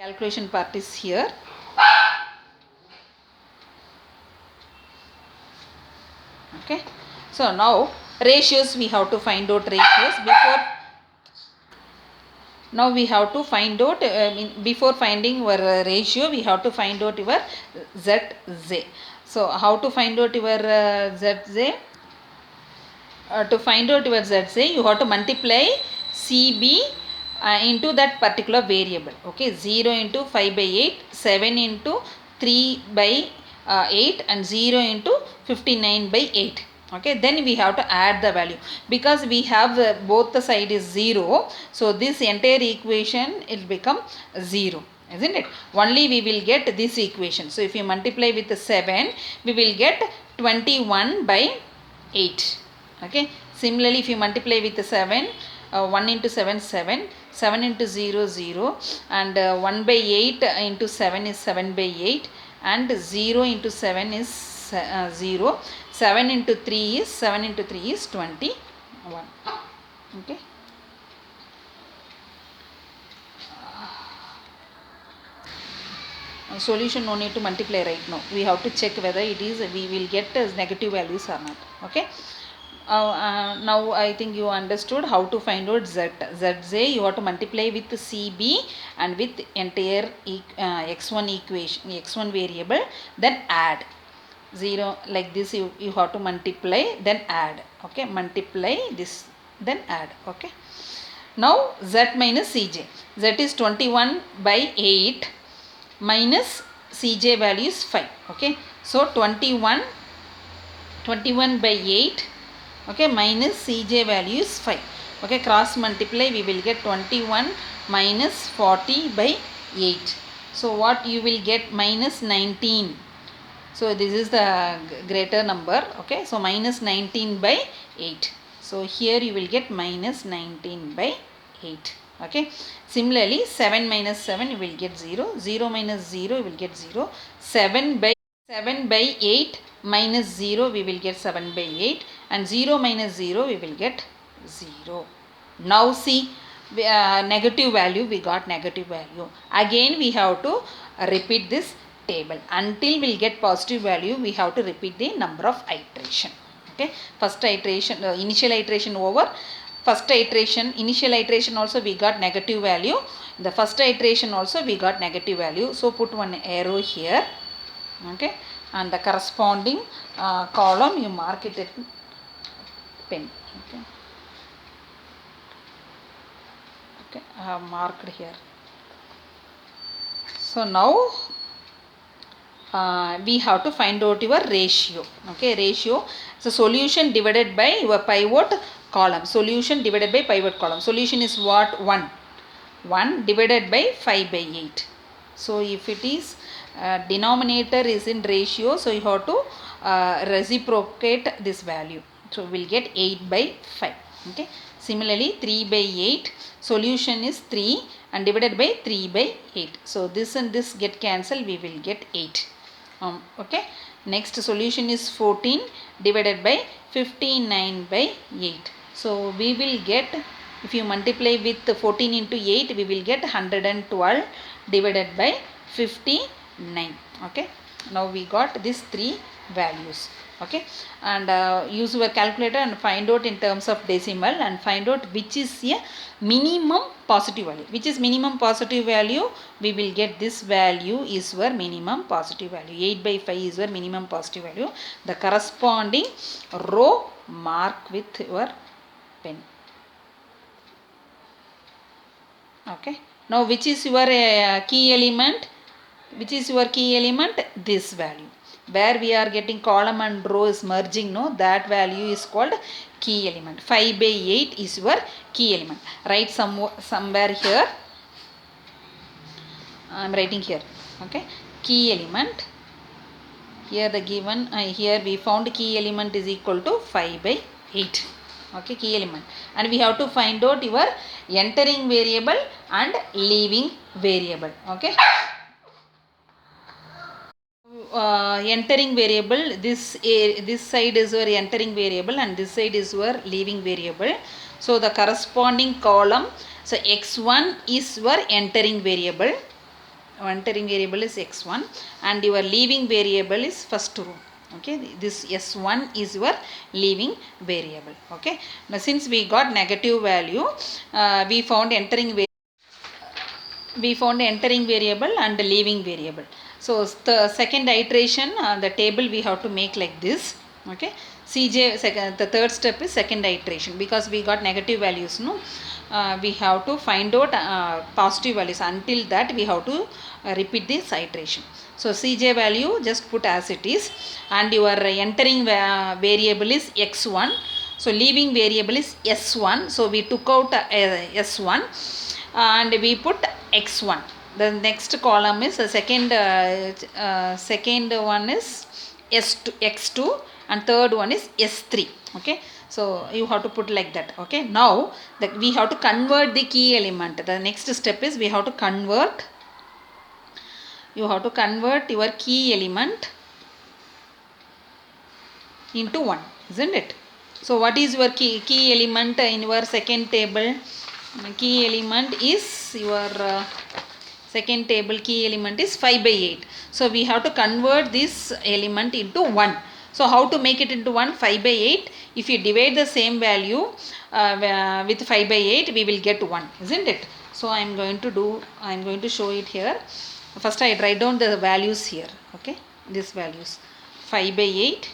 calculation part is here. Okay, so now ratios, we have to find out ratios. Now we have to find out before finding your ratio, we have to find out your ZZ. So how to find out your ZZ? To find out your ZZ, you have to multiply CB into that particular variable. Okay, 0 into 5 by 8, 7 into 3 by 8 and 0 into 59 by 8. Okay, then we have to add the value because we have both the side is 0. So this entire equation it become 0, isn't it? Only we will get this equation. So if you multiply with the 7, we will get 21 by 8. Okay, similarly if you multiply with the 7, 1 into 7 7, 7 into 0 0, and 1 by 8 into 7 is 7 by 8, and 0 into 7 is 0, 7 into 3 is 21. Okay, solution no need to multiply right now. We have to check whether it is we will get negative values or not. Okay, now I think you understood how to find out ZZ. You have to multiply with CB and with entire x1 equation, x1 variable, then add 0 like this. You have to multiply then add. Okay, multiply this then add. Okay, now Z minus CJ. Z is 21 by 8 minus CJ value is 5. Okay, so 21 by 8, okay, minus CJ value is 5. Okay, cross multiply, we will get 21 minus 40 by 8. So what you will get? Minus 19. So this is the greater number. Okay, so minus 19 by 8. So here you will get minus 19 by 8. Okay, similarly 7 minus 7 you will get 0, 0 minus 0 you will get 0, 7 by 8 minus 0 we will get 7 by 8, and 0 minus 0 we will get 0. Now see, negative value, we got negative value. Again we have to repeat this table until we'll get positive value. We have to repeat the number of iteration. Okay, first iteration, initial iteration over, first iteration, initial iteration also we got negative value, the first iteration also we got negative value. So put one arrow here. Okay, and the corresponding column you mark it at pen. Okay, okay, I have marked here. So now we have to find out your ratio. Okay, ratio. So solution divided by your pivot column. Solution divided by pivot column. Solution is what? 1 divided by 5 by 8. So if it is denominator is in ratio, so you have to reciprocate this value. So we'll get 8 by 5. Okay, similarly 3 by 8, solution is 3 and divided by 3 by 8. So this and this get cancelled, we will get 8. Okay, next solution is 14 divided by 59 by 8. So we will get, if you multiply with 14 into 8, we will get 112 divided by 59. Okay, now we got these three values. Okay, and use your calculator and find out in terms of decimal and find out which is a minimum positive value. Which is minimum positive value? We will get this value is your minimum positive value. 8 by 5 is your minimum positive value. The corresponding row mark with your pen. Okay, now which is your key element? Which is your key element? This value. Where we are getting column and row is merging, no, that value is called key element. 5 by 8 is your key element. Write somewhere here. I am writing here. Okay, key element. Here the given, here we found key element is equal to 5 by 8. Okay, key element. And we have to find out your entering variable and leaving variable. Okay. Entering variable, this side is your entering variable and this side is your leaving variable. So the corresponding column, so x1 is your entering variable entering variable is x1 and your leaving variable is first row. Okay, this s1 is your leaving variable. Okay, now since we got negative value, we found entering variable and leaving variable. So the second iteration, the table we have to make like this. Okay, the third step is second iteration, because we got negative values, no, we have to find out positive values. Until that we have to repeat this iteration. So cj value just put as it is, and your entering variable is x1, so leaving variable is s1, so we took out s1 and we put x1. The next column is the second one is s2, x2, and third one is s3. Okay, so you have to put like that. Okay, now we have to convert the key element. The next step is we have to convert your key element into 1, isn't it? So what is your key element in your second table? Key element is your second table key element is 5/8. So we have to convert this element into 1. So how to make it into 1? 5/8. If you divide the same value with 5/8, we will get 1, isn't it? So I am going to show it here. First I write down the values here. Okay, these values: 5/8,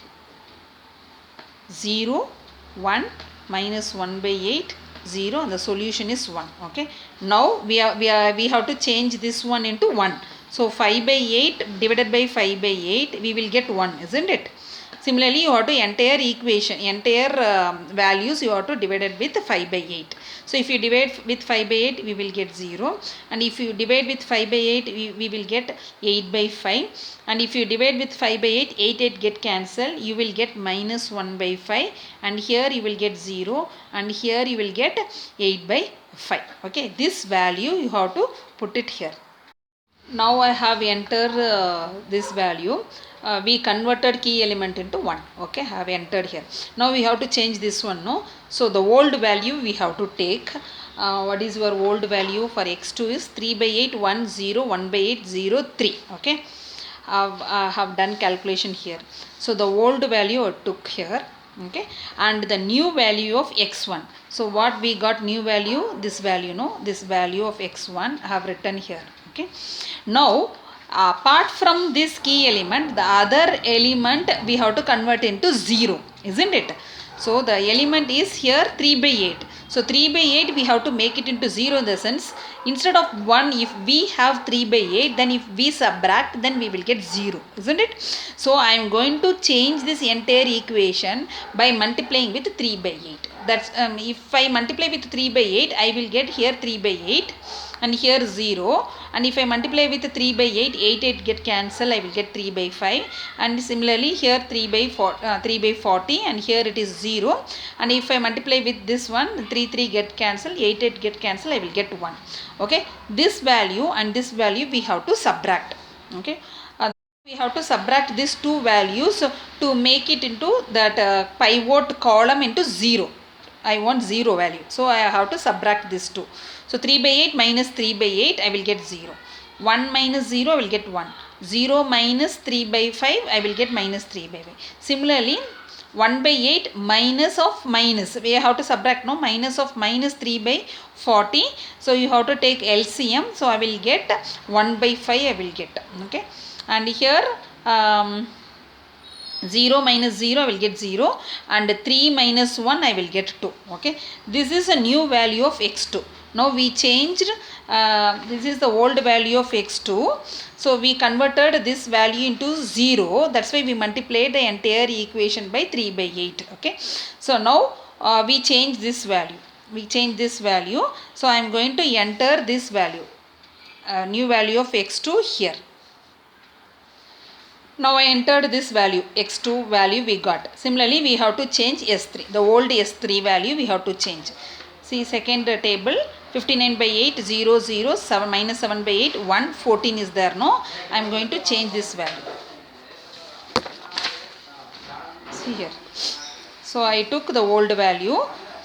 0, 1, minus 1/8, 0, and the solution is 1. Okay, now we have to change this one into 1. So 5/8 divided by 5/8, we will get 1, isn't it? Similarly, you have to entire values you have to divide it with 5/8. So if you divide with 5/8, we will get 0, and if you divide with 5/8, we will get 8/5, and if you divide with 5/8, 8 get cancelled, you will get minus 1/5, and here you will get 0, and here you will get 8/5. Okay, this value you have to put it here. Now I have entered this value. We converted key element into 1. Okay, I have entered here. Now we have to change this one, no? So the old value we have to take. What is your old value for x2 is 3/8, 1, 0, 1/8, 0, 3. Okay, I have done calculation here. So the old value I took here. Okay, and the new value of x1. So what we got new value? This value, no? This value of x1 I have written here. Okay, now apart from this key element, the other element we have to convert into 0, isn't it? So the element is here 3/8. So 3/8 we have to make it into 0, in the sense, instead of 1, if we have 3/8, then if we subtract, then we will get 0, isn't it? So I am going to change this entire equation by multiplying with 3/8. That's if I multiply with 3/8, I will get here 3/8, and here 0, and if I multiply with 3/8, 8 get cancelled, I will get 3/5, and similarly here 3/40, and here it is 0, and if I multiply with this one, 3 get cancelled, 8 get cancelled, I will get 1. Okay, this value and this value we have to subtract. Okay, we have to subtract these two values to make it into that pivot column into 0. I want 0 value, so I have to subtract these two. So 3/8 minus 3/8, I will get 0. 1 minus 0, I will get 1. 0 minus 3/5, I will get minus 3/5. Similarly, 1/8 minus of minus, we have to subtract, no? Minus of minus 3/40. So you have to take LCM. So I will get 1/5, I will get. Okay, and here 0 minus 0, I will get 0, and 3 minus 1, I will get 2. Okay, this is a new value of x2. Now we changed, this is the old value of x2. So we converted this value into 0. That's why we multiplied the entire equation by 3/8. Okay, so now we change this value. So I am going to enter this value, new value of x2 here. Now I entered this value, x2 value we got. Similarly, we have to change s3. The old s3 value we have to change. See, second table, 59/8, 0, 0, 7, minus 7/8, 1, 14 is there, no? I am going to change this value. See here. So I took the old value.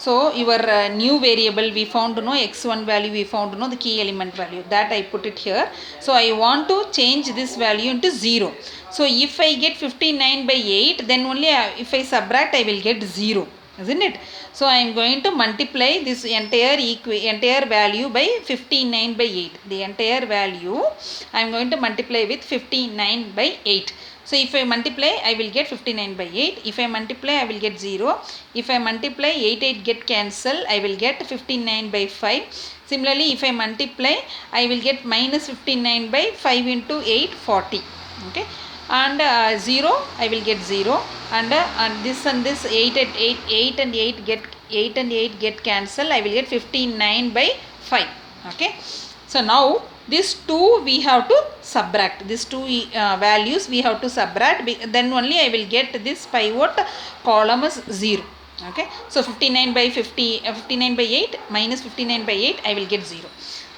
So your new variable we found no x1 value, we found no the key element value, that I put it here. So I want to change this value into 0. So if I get 59 by 8, then only if I subtract I will get 0, isn't it? So I am going to multiply this entire value by 59 by 8. The entire value I am going to multiply with 59 by 8. So if I multiply, I will get 59 by 8. If I multiply, I will get 0. If I multiply, 8 get cancel, I will get 59 by 5. Similarly, if I multiply, I will get minus 59 by 5 into 8, 40. Okay. And 0, I will get 0. And this 8 and 8 get cancel, I will get 59 by 5. Okay. So now these two we have to subtract, these two values we have to subtract, then only I will get this pivot column is 0. Okay. So 59 by 59 by 8 minus 59 by 8, I will get 0.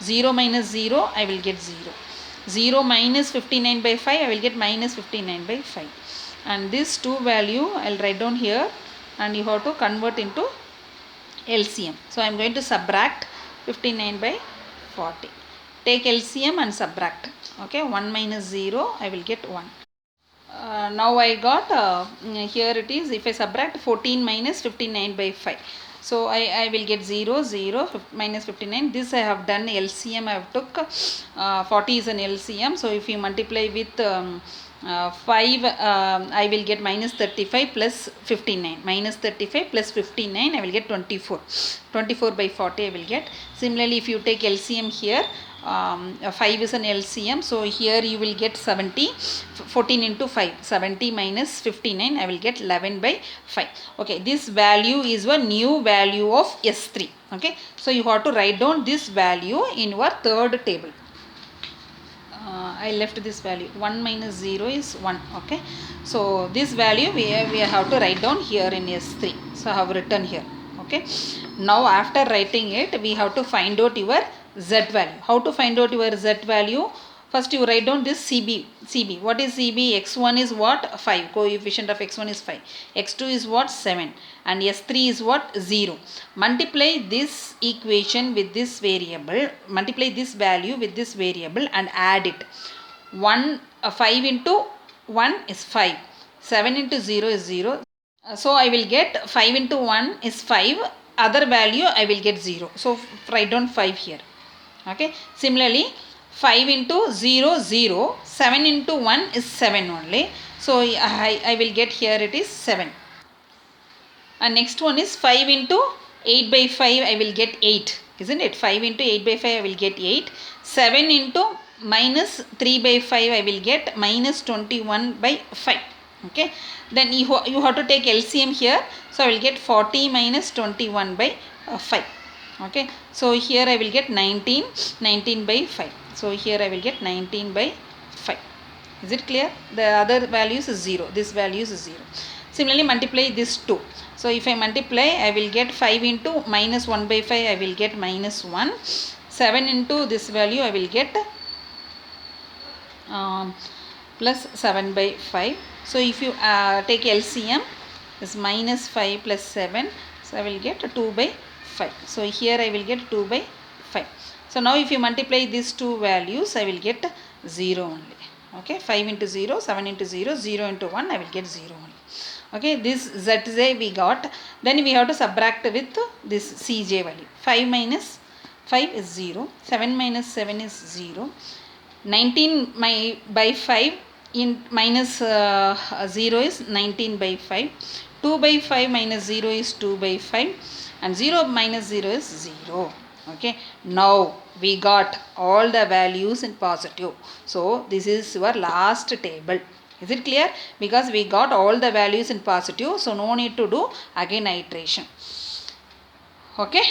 0 minus 0, I will get 0. 0 minus 59 by 5, I will get minus 59 by 5. And this two value I will write down here, and you have to convert into LCM. So I am going to subtract 59 by 40. Take LCM and subtract. Okay, 1 minus 0, I will get 1. Now I got, here it is, if I subtract 14 minus 59 by 5. So I will get 0, 0, minus 59. This I have done LCM, I have took 40 is an LCM. So if you multiply with 5, I will get minus 35 plus 59. Minus 35 plus 59, I will get 24. 24 by 40 I will get. Similarly, if you take LCM here, 5 is an LCM, so here you will get 70. 14 into 5, 70 minus 59, I will get 11 by 5. Okay, this value is a new value of S3. Okay, so you have to write down this value in your third table. I left this value, 1 minus 0 is 1. Okay, so this value we have to write down here in S3. So I have written here. Okay, now after writing it, we have to find out your Z value. How to find out your Z value? First you write down this CB. What is CB? X1 is what? 5. Coefficient of X1 is 5. X2 is what? 7. And S3 is what? 0. Multiply this equation with this variable. Multiply this value with this variable and add it. 5 into 1 is 5. 7 into 0 is 0. So I will get 5 into 1 is 5. Other value I will get 0. So write down 5 here. Okay. Similarly, 5 into 0, 0. 7 into 1 is 7 only. So I will get here it is 7. And next one is 5 into 8 by 5, I will get 8. Isn't it? 5 into 8 by 5, I will get 8. 7 into minus 3 by 5, I will get minus 21 by 5. Okay. Then you have to take LCM here. So I will get 40 minus 21 by 5. Okay. So here I will get 19 by 5. So here I will get 19 by 5. Is it clear? The other values is 0. This values is 0. Similarly, multiply this 2. So if I multiply, I will get 5 into minus 1 by 5, I will get minus 1. 7 into this value, I will get plus 7 by 5. So if you take LCM, is minus 5 plus 7. So I will get 2 by 5. So here I will get 2 by 5. So now if you multiply these two values, I will get 0 only. Okay, 5 into 0, 7 into 0, 0 into 1, I will get 0 only. Okay, this ZJ we got. Then we have to subtract with this CJ value. 5 minus 5 is 0. 7 minus 7 is 0. 19 by 5 in minus 0 is 19 by 5. 2 by 5 minus 0 is 2 by 5. And 0 minus 0 is 0. Okay, now we got all the values in positive. So this is your last table. Is it clear? Because we got all the values in positive, so no need to do again iteration. Okay.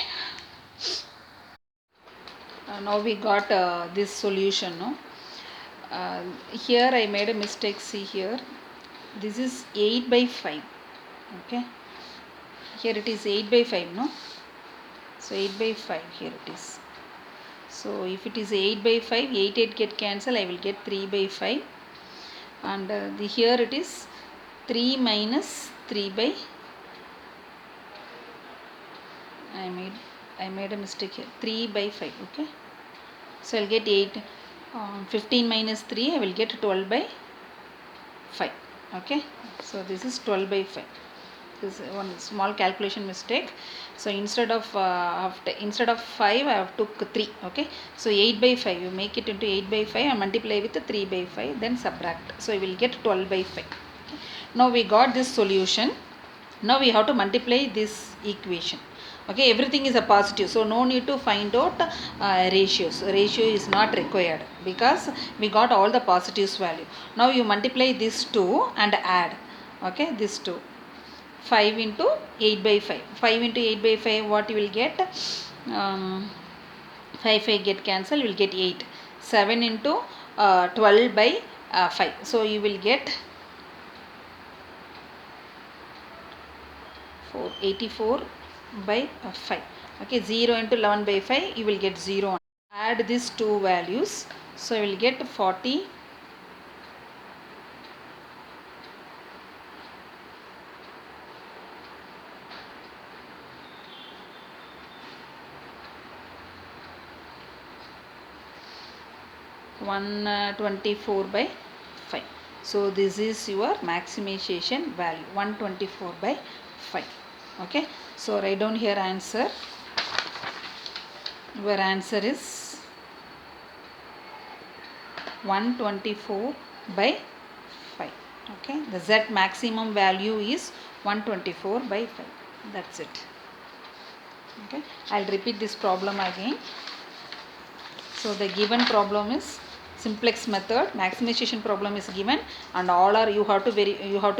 Now we got this solution. No? Here I made a mistake. See here. This is 8 by 5. Okay. Here it is 8 by 5. No. So 8 by 5 here it is. So if it is 8 by 5, 8 get cancelled, I will get 3 by 5. And here it is 3 minus 3 by I made a mistake here. 3 by 5. Okay, so I'll get 8. 15 minus 3, I will get 12 by 5. Okay, so this is 12 by 5. This is one small calculation mistake. So instead of 5, I have took 3. Okay, so 8 by 5, you make it into 8 by 5 and multiply with 3 by 5, then subtract. So you will get 12 by 5. Okay. Now we got this solution. Now we have to multiply this equation. Okay, everything is a positive, so no need to find out ratios. Ratio is not required because we got all the positives value. Now you multiply this 2 and add. Okay, this 2. 5 into 8 by 5. 5 into 8 by 5, what you will get? 5 get cancelled, you will get 8. 7 into 12 by 5. So you will get 84 by 5. Okay, 0 into 11 by 5, you will get 0. Add these two values, so you will get 40. $124 by 5. So this is your maximization value, 124 by 5. Okay, so write down here answer. Your answer is 124 by 5. Okay, the Z maximum value is 124 by 5. That's it. Okay, I'll repeat this problem again. So the given problem is simplex method, maximization problem is given, and all are you have to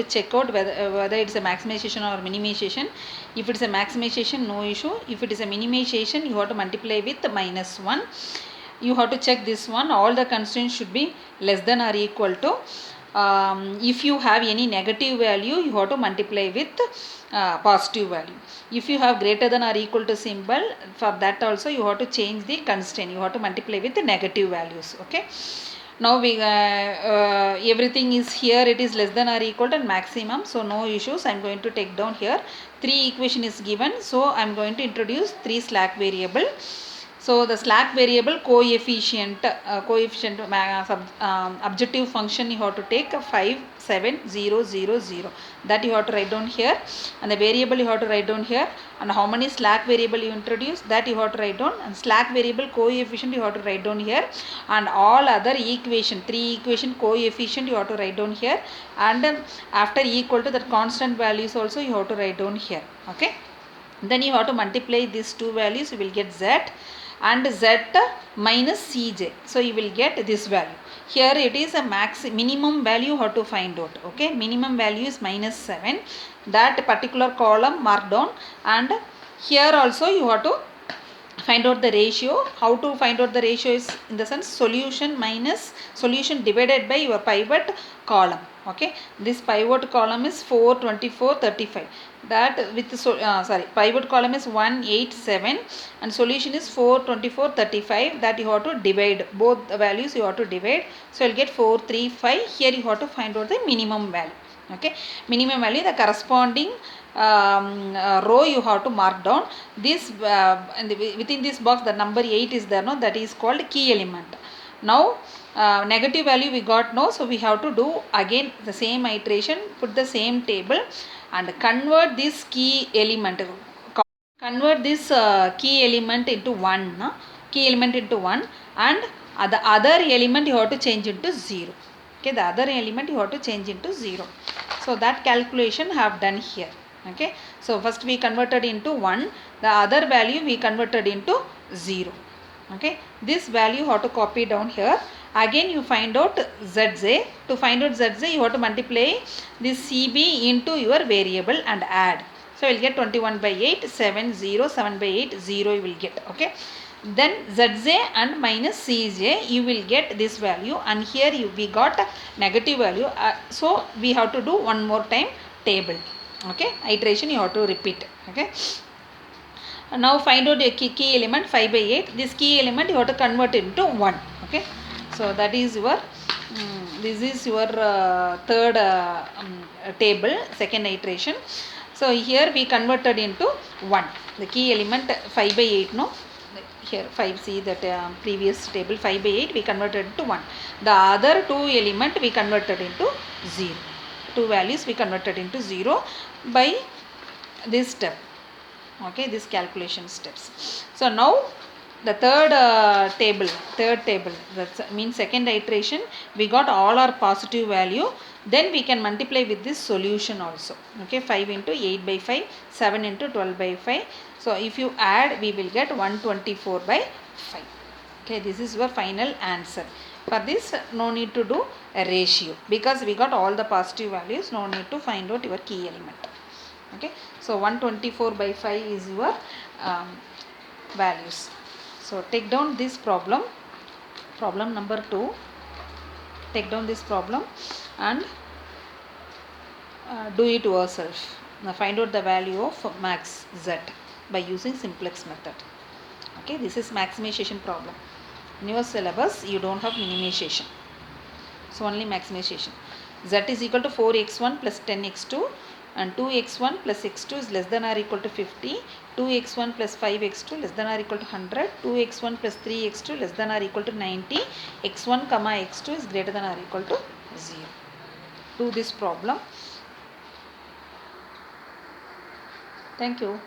check out whether it's a maximization or minimization. If it's a maximization, no issue. If it is a minimization, you have to multiply with -1. You have to check this one. All the constraints should be less than or equal to. If you have any negative value, you have to multiply with positive value. If you have greater than or equal to symbol, for that also you have to change the constraint. You have to multiply with the negative values. Okay, now we everything is here, it is less than or equal to maximum, so no issues. I am going to take down here 3 equation is given, so I am going to introduce 3 slack variable. So the slack variable coefficient objective function you have to take 57000, that you have to write down here, and the variable you have to write down here, and how many slack variable you introduce, that you have to write down, and slack variable coefficient you have to write down here, and all other equation 3 equation coefficient you have to write down here, and after equal to that constant values also you have to write down here. Okay, then you have to multiply these two values, you will get Z and Z minus Cj. So you will get this value. Here it is a minimum value how to find out. Okay, minimum value is -7. That particular column marked down, and here also you have to find out the ratio. How to find out the ratio is in the sense solution minus solution divided by your pivot column. Okay, this pivot column is 4, 24, 35. That with pivot column is 1, 8, 7, and solution is 4, 24, 35. That you have to divide both the values, you have to divide. So you'll get 4, 3, 5. Here you have to find out the minimum value. Okay, minimum value, the corresponding row you have to mark down. This within this box the number 8 is there, no, that is called key element. Now negative value we got no, so we have to do again the same iteration, put the same table and convert this key element, convert this key element into 1, no? Key element into 1, and the other element you have to change into 0. Okay, the other element you have to change into 0. So that calculation have done here. Okay, so first we converted into 1, the other value we converted into 0. Okay, this value you have to copy down here. Again you find out Zj. To find out Zj, you have to multiply this Cb into your variable and add. So you will get 21 by 8, 7, 0, 7 by 8, 0 you will get. Okay, then Zj and minus Cj, you will get this value, and here we got a negative value. So we have to do one more time table. Okay, iteration you have to repeat. Okay, now find out a key element 5 by 8. This key element you have to convert into 1. Okay, so that is your this is your third table, second iteration. So here we converted into 1. The key element 5 by 8, no? Here 5, see that previous table 5 by 8 we converted into 1. The other 2 element we converted into 0. 2 values we converted into 0 by this step. Okay, this calculation steps. So now the third table, that means second iteration, we got all our positive value. Then we can multiply with this solution also. Okay, 5 into 8 by 5, 7 into 12 by 5. So if you add, we will get 124 by 5. Okay, this is your final answer. For this, no need to do a ratio because we got all the positive values. No need to find out your key element. Okay, so 124 by 5 is your values. So take down this problem number 2. Take down this problem and do it yourself. Now find out the value of max z by using simplex method. Okay, this is maximization problem. In your syllabus you don't have minimization, so only maximization. Z is equal to 4x1 plus 10x2 and 2x1 plus x2 is less than or equal to 50, 2x1 plus 5x2 less than or equal to 100, 2x1 plus 3x2 less than or equal to 90, x1 comma x2 is greater than or equal to 0. Do this problem. Thank you.